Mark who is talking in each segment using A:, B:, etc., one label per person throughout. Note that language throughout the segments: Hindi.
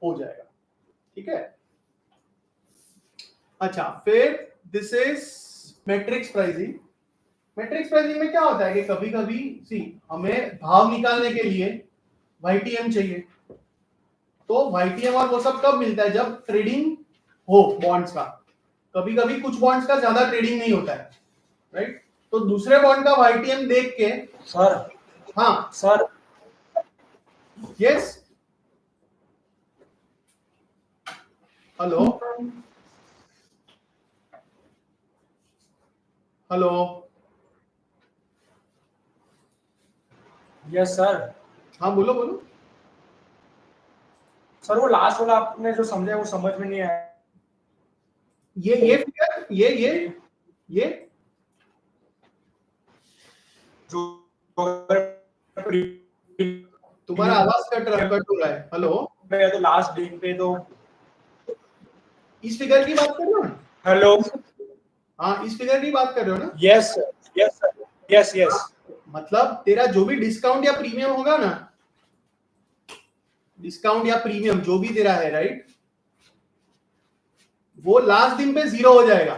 A: हो जाएगा, ठीक है। अच्छा, फिर this is matrix pricing. Matrix pricing में क्या होता है कि कभी कभी हमें भाव निकालने के लिए YTM चाहिए, तो YTM और वो सब कब मिलता है, जब ट्रेडिंग हो बॉन्ड्स का। कभी कभी कुछ बॉन्ड्स का ज्यादा ट्रेडिंग नहीं होता है, राइट, तो दूसरे बॉन्ड का YTM देख के
B: सर,
A: हाँ
B: sir,
A: yes, hello hello,
B: yes sir.
A: हाँ बोलो बोलो।
B: सर वो लास्ट वाला आपने जो समझा वो समझ में नहीं आया।
A: ये फिगर ये
B: जो
A: तुम्हारा आवाज कट हो रहा है, हेलो।
B: तो लास्ट दिन पे तो
A: इस फिगर की बात कर रहे हो ना?
B: हेलो,
A: हाँ, इस फिगर की बात कर रहे हो ना?
B: Yes yes yes yes.
A: मतलब तेरा जो भी डिस्काउंट या प्रीमियम होगा ना, डिस्काउंट या प्रीमियम जो भी तेरा है, राइट, वो लास्ट दिन पे 0 हो जाएगा,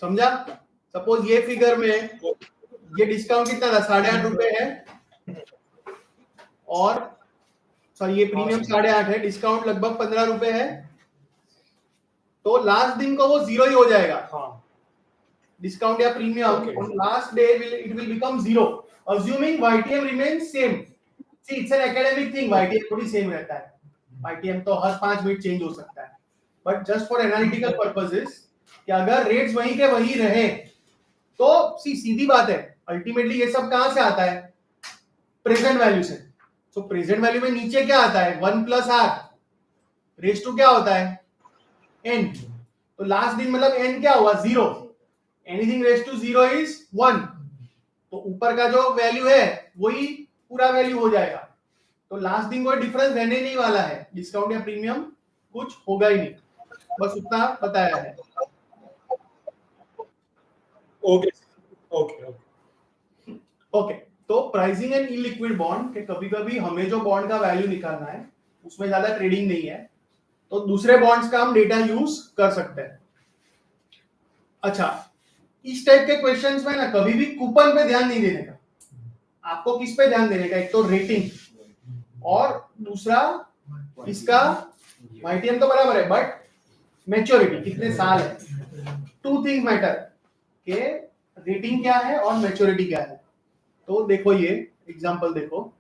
A: समझा। सपोज ये फिगर में ये डिस्काउंट कितना था, 8.5 रुपए है, और सॉरी ये प्रीमियम 8.5 है, डिस्काउंट लगभग 15 रुपए है, तो लास्ट दिन को वो 0 ही हो जाएगा।
B: हाँ,
A: डिस्काउंट या premium on last day it will become 0 assuming YTM remains same. See, it's an academic thing, YTM थोड़ी सेम रहता है, YTM तो हर 5 मिनट चेंज हो सकता है, but just for analytical purposes कि अगर रेट्स वहीं के वही रहे तो सीधी बात है, अल्टीमेटली ये सब कहां से आता है, प्रेजेंट वैल्यू से। सो प्रेजेंट वैल्यू में नीचे क्या आता है, 1 + r रेज टू क्या होता है, n, तो लास्ट दिन मतलब n क्या हुआ, 0, एनीथिंग रेज टू 0 इज 1, तो ऊपर का जो वैल्यू है वही पूरा वैल्यू हो जाएगा, तो लास्ट दिन कोई डिफरेंस रहने नहीं वाला है, डिस्काउंट या प्रीमियम कुछ होगा ही नहीं, बस उतना बताया है।
B: ओके ओके
A: ओके, तो प्राइसिंग एंड इलिक्विड बॉन्ड के कभी कभी हमें जो बॉन्ड का वैल्यू निकालना है उसमें ज्यादा ट्रेडिंग नहीं है, तो दूसरे बॉन्ड्स का हम डेटा यूज कर सकते हैं। अच्छा, इस टाइप के क्वेश्चंस में ना कभी भी कूपन पे ध्यान नहीं देने का, आपको किस पे ध्यान देने का, एक तो रेटिंग और दूसरा इसका YTM तो बराबर है बट मैच्योरिटी कितने साल है, 2 थिंग्स मैटर के रेटिंग क्या है और मैच्योरिटी क्या है। तो देखो ये एग्जांपल देखो,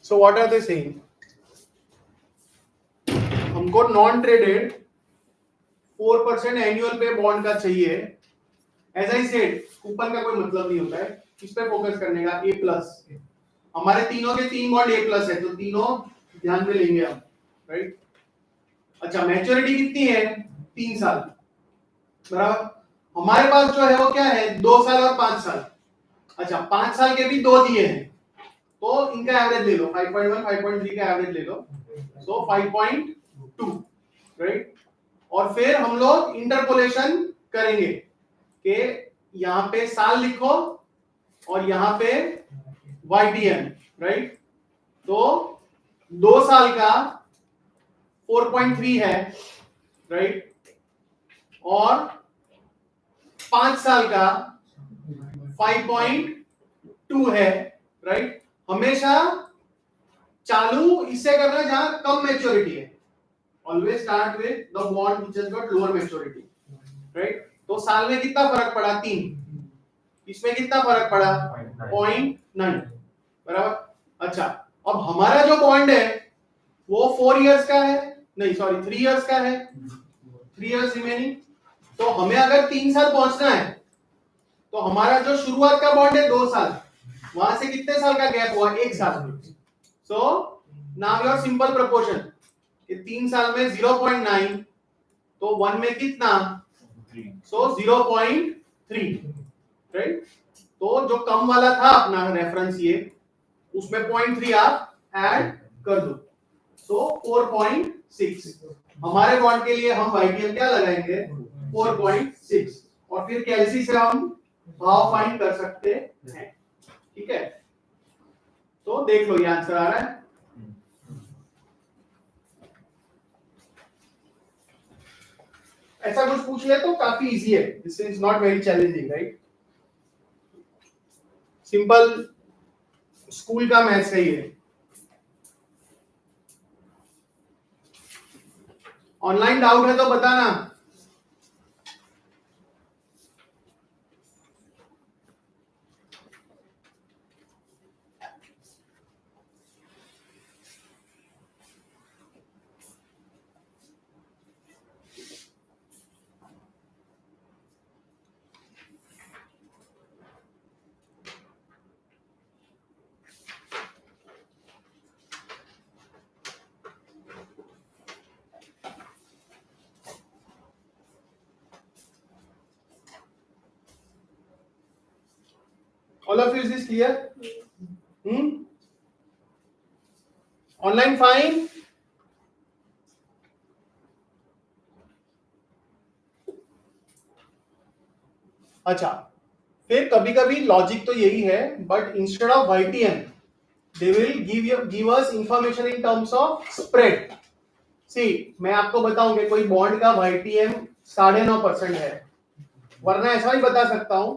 A: so what are they saying, हमको non traded 4% annual pay bond का चाहिए। एज आई सेड, कूपन का कोई मतलब नहीं होता है, इस पे फोकस करने का, A+, हमारे तीनों के 3 बॉन्ड A+ है, तो तीनों ध्यान में लेंगे हम, राइट। अच्छा, मैच्योरिटी कितनी है, 3 साल, बराबर। हमारे पास जो है वो क्या है, 2 साल और 5 साल। अच्छा, 5 साल के भी 2 दिए हैं, तो इनका एवरेज ले लो, 5.1 5.3 का एवरेज ले लो, सो 5.2, राइट। और फिर हम लोग इंटरपोलेशन करेंगे कि यहाँ पे साल लिखो और यहाँ पे YTM, राइट। तो 2 साल का 4.3 है, राइट, और 5 साल का 5.2 है, राइट। हमेशा चालू इससे करना जहां कम मैच्योरिटी है। Always start with the bond which has got lower maturity, right. तो साल में कितना फर्क पड़ा? 3। इसमें कितना फर्क पड़ा? 0.9, बराबर। अच्छा, अब हमारा जो बॉन्ड है वो 4 इयर्स का है, नहीं सॉरी 3 इयर्स का है, 3 इयर्स रिमेनिंग। तो हमें अगर 3 साल पहुंचना है तो हमारा जो शुरुआत का बॉन्ड है 2 साल, वहां से कितने साल का गैप हुआ? 1 साल। So now your simple proportion कि 3 साल में 0.9 तो 1 में कितना? सो 0.3, राइट। तो जो कम वाला था अपना रेफरेंस ये, उसमें 0.3 आप ऐड कर दो, सो 4.6। हमारे बॉन्ड के लिए हम YTM क्या लगाएंगे? 4.6, और फिर कैलसी से हम भाव फाइंड कर सकते हैं, ठीक है। तो देख लो ये आंसर आ रहा है। ऐसा कुछ पूछ ले तो काफी इजी है, this is not very challenging, right. Simple school का मैथ्स है ये। ऑनलाइन डाउट है तो बताना। All of you, is this clear? Online fine? अच्छा, फिर कभी कभी लॉजिक तो यही है, but instead of YTM they will give us information in terms of spread. See, मैं आपको बताऊं कि कोई बॉन्ड का YTM 9.5% है, वरना ऐसा ही बता सकता हूं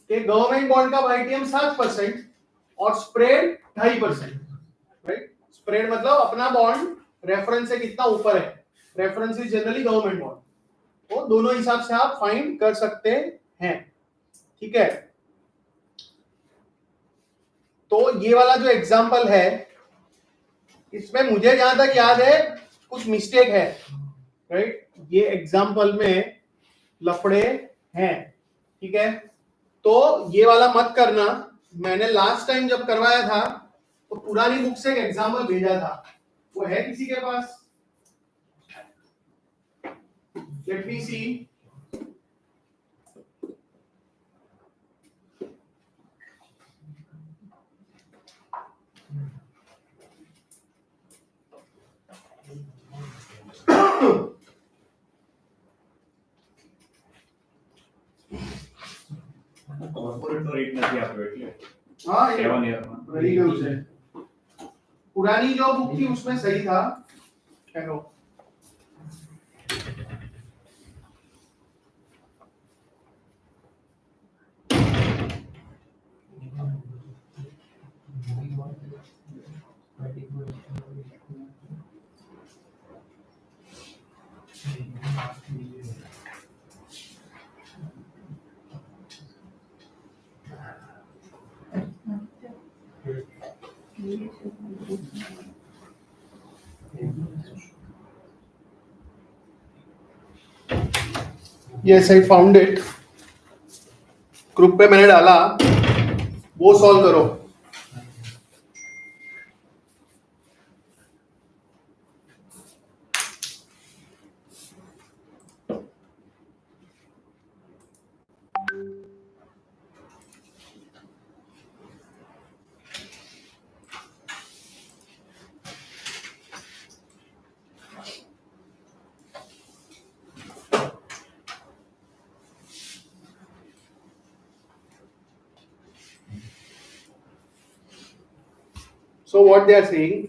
A: कि गवर्नमेंट बॉन्ड का YTM 7% और स्प्रेड 2.5%, राइट। स्प्रेड मतलब अपना बॉन्ड रेफरेंस से कितना ऊपर है, reference is generally government bond, तो दोनों हिसाब से आप फाइंड कर सकते हैं, ठीक है। तो ये वाला जो एग्जांपल है, इसमें मुझे जहां तक याद है कुछ मिस्टेक है, राइट। ये एग्जांपल में लफड़े हैं, ठीक है। तो ये वाला मत करना। मैंने लास्ट टाइम जब करवाया था तो पुरानी बुक से एक एग्जांपल भेजा था, वो है किसी के पास? लेट मी सी।
C: કોર્પોરેટ રેટ નથી આપ્યો એટલે
A: हाँ,
C: 7 યરમાં
A: वही गई उसे। पुरानी जो बुक थी उसमें सही था, चलो। Yes, I found it. Group पे मैंने डाला, वो सॉल्व करो। So what they are saying,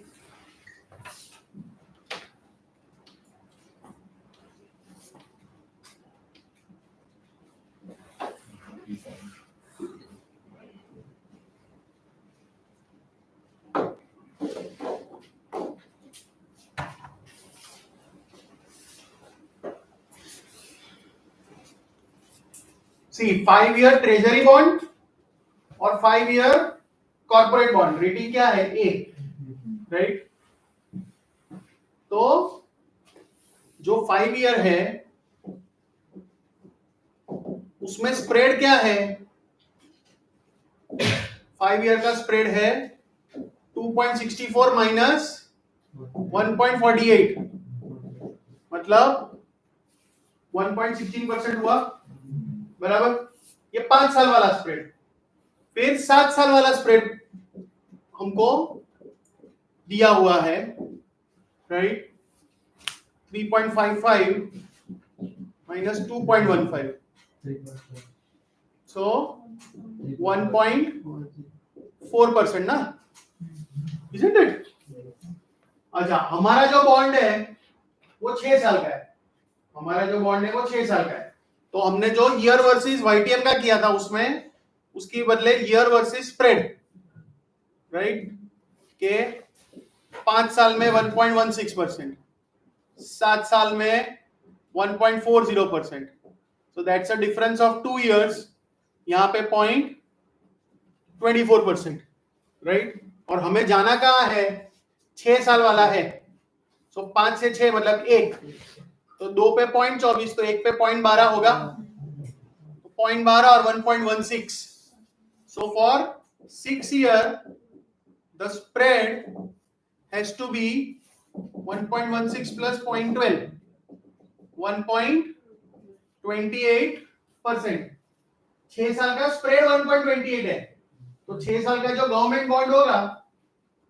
A: see 5 year treasury bond और 5 ईयर कॉर्पोरेट बॉन्ड, रेटिंग क्या है? A, right? तो जो 5 ईयर है उसमें स्प्रेड क्या है? 5 ईयर का स्प्रेड है 2.64 माइनस 1.48, मतलब 1.16% हुआ, बराबर? ये 5 साल वाला स्प्रेड। फिर 7 साल वाला स्प्रेड हमको दिया हुआ है, राइट? 3.55 माइनस 2.15, सो 1.4% ना, isn't it? अच्छा, हमारा जो बॉन्ड है वो 6 साल का है, हमारा जो बॉन्ड है वो 6 साल का है। तो हमने जो ईयर वर्सेस वाईटीएम का किया था उसमें उसकी बदले ईयर वर्सेस स्प्रेड, राइट? के 5 साल में 1.16%, 7 साल में 1.40%, so that's a difference of 2 years, यहाँ पे 0.24%, राइट? और हमें जाना कहाँ है? 6 साल वाला है, सो 5 से 6 मतलब 1, तो 2 पे 0.24, तो 1 पे 0.12 होगा, तो 0.12 और 1.16, so for 6 year the spread has to be 1.16 plus 0.12, 1.28%। 6 साल का स्प्रेड 1.28 है, तो 6 साल का जो गवर्नमेंट बॉन्ड होगा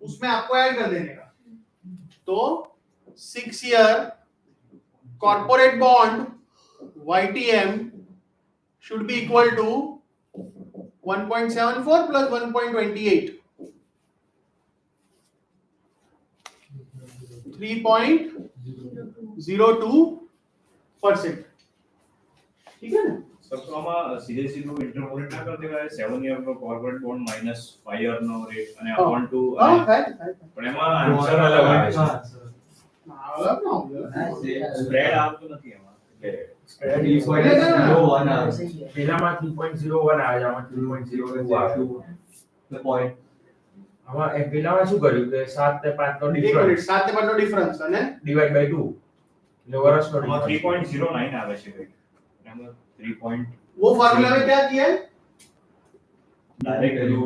A: उसमें आपको ऐड कर देने का। तो 6 year corporate bond YTM should be equal to 1.74 plus 1.28, 3.02%, ठीक है ना?
C: સર તો આમાં સીધે સીધું ઇન્ટરપોલેટ ના કરી દેવાય 7 યર નો કોર્પોરેટ બોન્ડ માઈનસ 5 યર નો રેટ અને અપોન ટુ
A: હા, થાય.
C: પણ એમાં આન્સર અલગ આવે છે
A: અલગ ના હોય.
C: સ્પ્રેડ આવતું નથી એમાં એટલે
D: Spread is
A: એટલે ના.
D: 0.01 આવે.
E: પેલામાં 3.01 આવે છે, આમાં 3.02 આવે.
D: The point.
E: આમાં એ પેલામાં શું કર્યું કે 7 ને 5 નો
A: એક
E: ડિફરન્સ
A: મિનિટ, 7 ને 5 નો ડિફરન્સ અને
E: ડિવાઇડ બાય 2 એટલે વર્ષનો
C: આમાં
E: difference.
C: 3.09 આવે છે રેટ એમાં 3 પોઈન્ટ
A: वो फार्मूला में क्या किया है?
C: ડાયરેક્ટ પેલું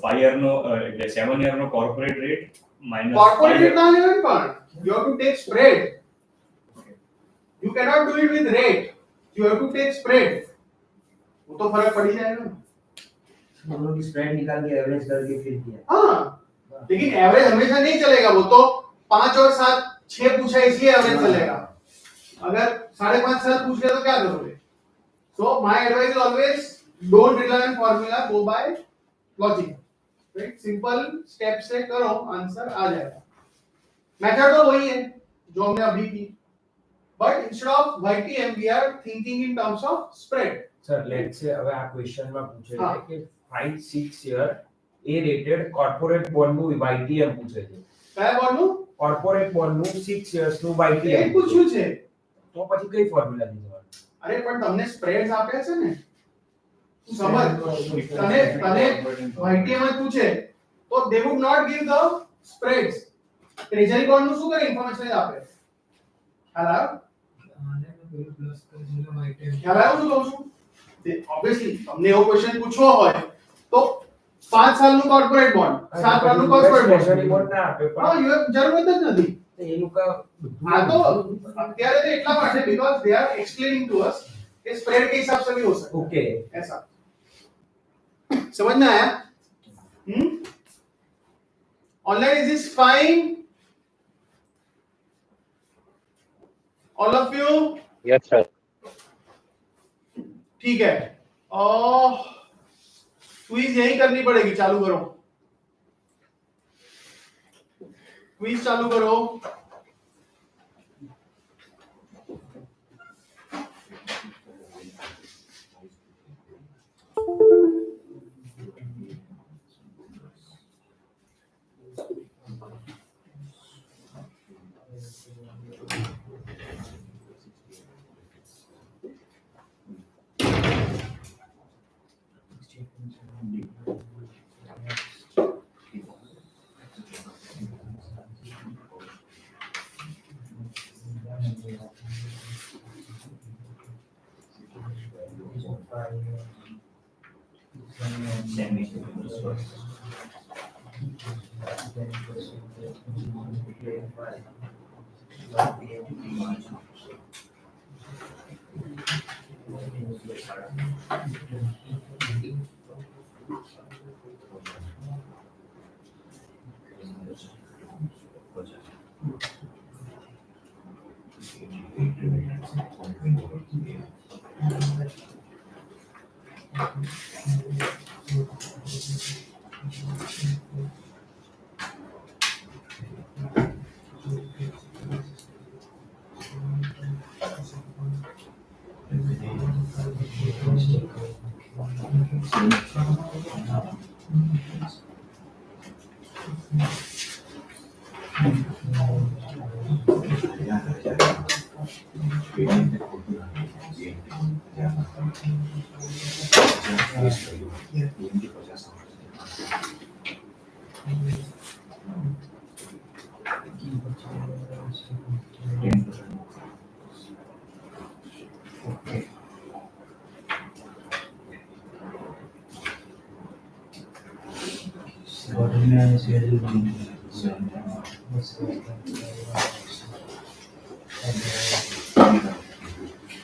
C: 5 યર નો એટલે 7 યર નો corporate rate minus
A: corporate rate ना लेवल पर you have to take spread, you cannot do it with rate, you have to take spread, वो तो फर्क पड़ ही जाएगा ना।
D: हम लोग स्प्रेड निकाल के एवरेज करके फिर किया.
A: हाँ, लेकिन एवरेज हमेशा नहीं चलेगा, वो तो 5 और 7 6 पूछा इसलिए एवरेज चलेगा, अगर 5.5 साल पूछ लिया तो क्या करोगे? So my advice is always don't rely on formula, go by logic, right? Simple step से करो, आंसर आ जाएगा। मेथड तो वही है जो हमने अभी की, but instead of YTM we are thinking in terms of spread.
E: Sir let's સે હવે આ ક્વેશ્ચનમાં પૂછે
A: હા.
E: છે કે 5-6 યર એ રેટેડ કોર્પોરેટ બોન્ડનું YTM પૂછે છે.
A: क्या बोलूं?
E: કોર્પોરેટ બોન્ડનું 6 યર્સનું
A: ये
E: YTM
A: पूछ્યું છે।
E: તો પછી કઈ ફોર્મ્યુલા દીધો?
A: અરે પણ તમને સ્પ્રેડ્સ આપે છે ને, તું સમજ, તને YTM જ પૂછે તો they would not give the spreads, treasury bond નું શું કરે? ઇન્ફોર્મેશન આપે, ખ્યાલ આવ્યો? ખ્યાલ આવ્યો શું કહું છું? ઓબ્વિયસલી તમને એવો ક્વેશ્ચન પૂછવો હોય તો 5 સાલનું કોર્પોરેટ બોન્ડ, 7 સાલનું કોર્પોરેટ
E: ટ્રેઝરી
A: બોન્ડ,
E: બોન્ડ ના આપે
A: હા,
E: પણ
A: યુ જરૂરત જ નથી।
E: એ લોકો
A: हाँ तो અત્યારે તો એટલા માટે because they are explaining to us कि स्प्रेड के हिसाब से भी हो सकता है,
E: ઓકે
A: ऐसा समझ में आया? Online is this fine? All of you?
F: Yes sir.
A: ठीक है, और क्विज यही करनी पड़ेगी, चालू करो क्विज, चालू करो।
C: Semi.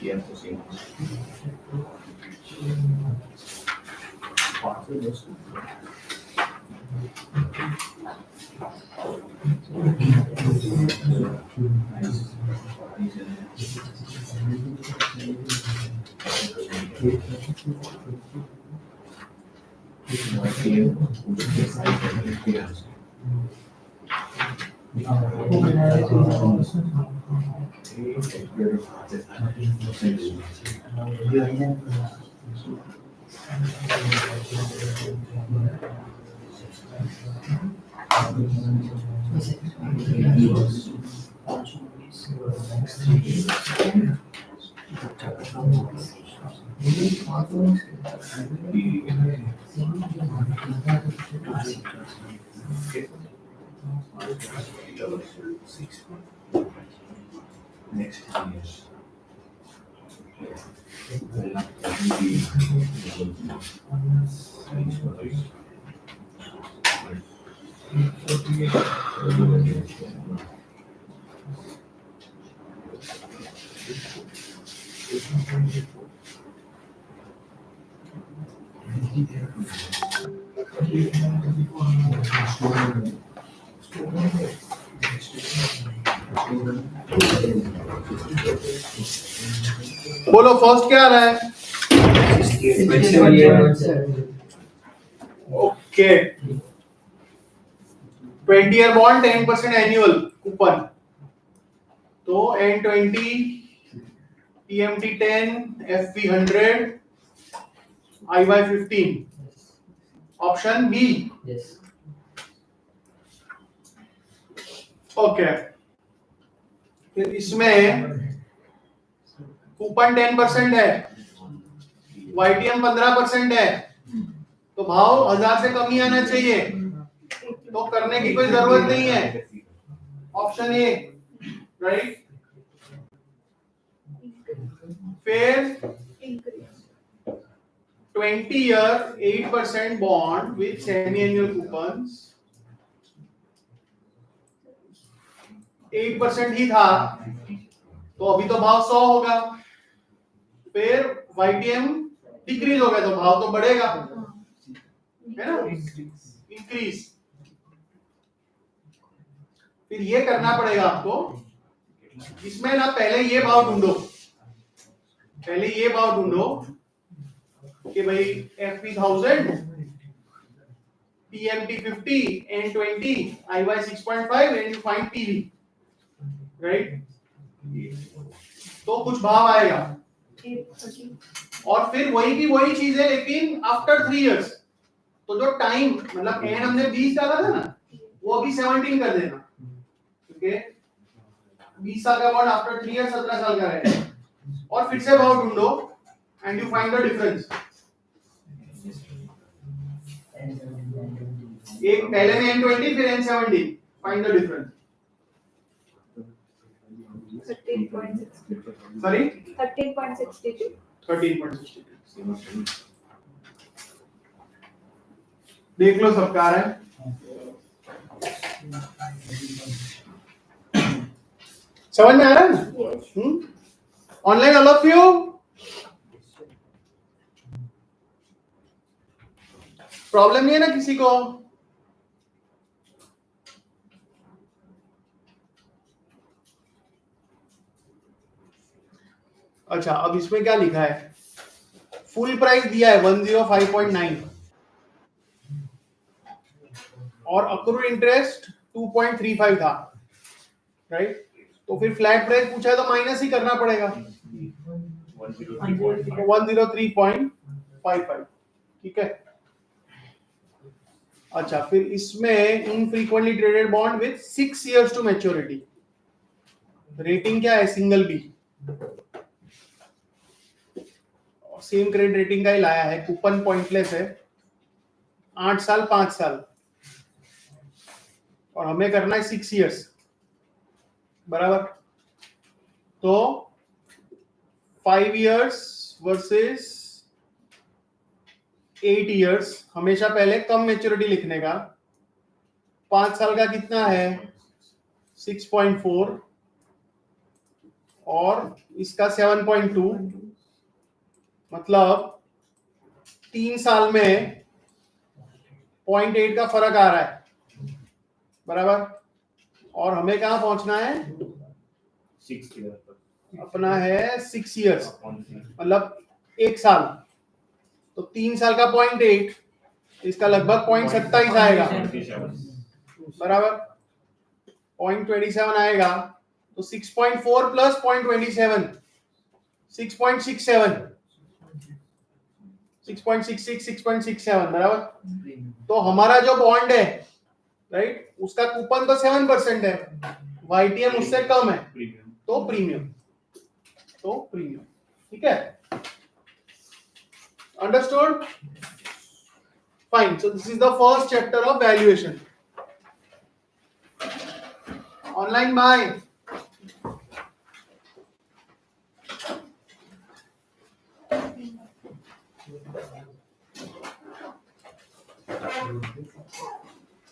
C: Yeah, the same. Next years.
A: बोलो फर्स्ट क्या आ रहा है? Okay 20 year bond 10% annual coupon तो N20 TMT 10 FV 100 IY 15 option B okay फिर इसमें कूपन 10% है YTM 15% है तो भाव 1000 से कम ही आना चाहिए तो करने की कोई जरूरत नहीं है ऑप्शन ए राइट फिर 20 year 8% bond with semi-annual coupons 8% ही था तो अभी तो भाव 100 होगा फिर YTM डिक्रीज हो गया तो भाव तो बढ़ेगा है ना इंक्रीज फिर ये करना पड़ेगा आपको इसमें ना पहले ये भाव ढूंढो कि भाई FP 1000 TMT 50 N20 IY 6.5 and you find PV right तो कुछ भाव आएगा और फिर वही की वही चीज है लेकिन आफ्टर 3 इयर्स तो जो टाइम मतलब एन हमने 20 डाला था ना वो अभी 17 कर देना ओके 20 साल का बॉन्ड आफ्टर 3 इयर्स 17 साल का रहेगा और फिर से भाव ढूंढो and you find the difference एक पहले में N20 फिर N17 find the difference
F: 13.62
A: sorry
F: 13.62
A: 13.62 देख लो सबका आ रहा है। समझ में आ रहा है ना? Online all of you, problem नहीं है ना किसी को? अच्छा, अब इसमें क्या लिखा है? फुल प्राइस दिया है 105.9 और अक्रूड इंटरेस्ट 2.35 था, राइट? तो फिर फ्लैट प्राइस पूछा है तो माइनस ही करना पड़ेगा, 103.55, ठीक है? अच्छा, फिर इसमें infrequently traded bond with 6 years to maturity, rating क्या है? Single B, same credit rating का ही लाया है, कूपन पॉइंटलेस है, 8 साल 5 साल, और हमें करना है 6 years, बराबर? तो 5 years वर्सेस 8 years, हमेशा पहले कम मैच्योरिटी लिखने का। 5 साल का कितना है? 6.4 और इसका 7.2, मतलब 3 साल में 0.8 का फर्क आ रहा है, बराबर? और हमें कहां पहुंचना है?
C: 6 year तक
A: अपना है 6 years,
C: अपॉन
A: मतलब 1 साल, तो 3 साल का 0.8, इसका लगभग 0.27 आएगा,
C: 27
A: बराबर? 0.27 आएगा, तो 6.4 प्लस 0.27, 6.67, 6.66, 6.67, बराबर? तो हमारा जो बॉन्ड है, राइट, उसका कूपन तो 7% है, YTM उससे कम है,
C: प्रीमियम
A: तो प्रीमियम, ठीक है? Understood? Fine. So this is the first chapter of valuation. Online buy.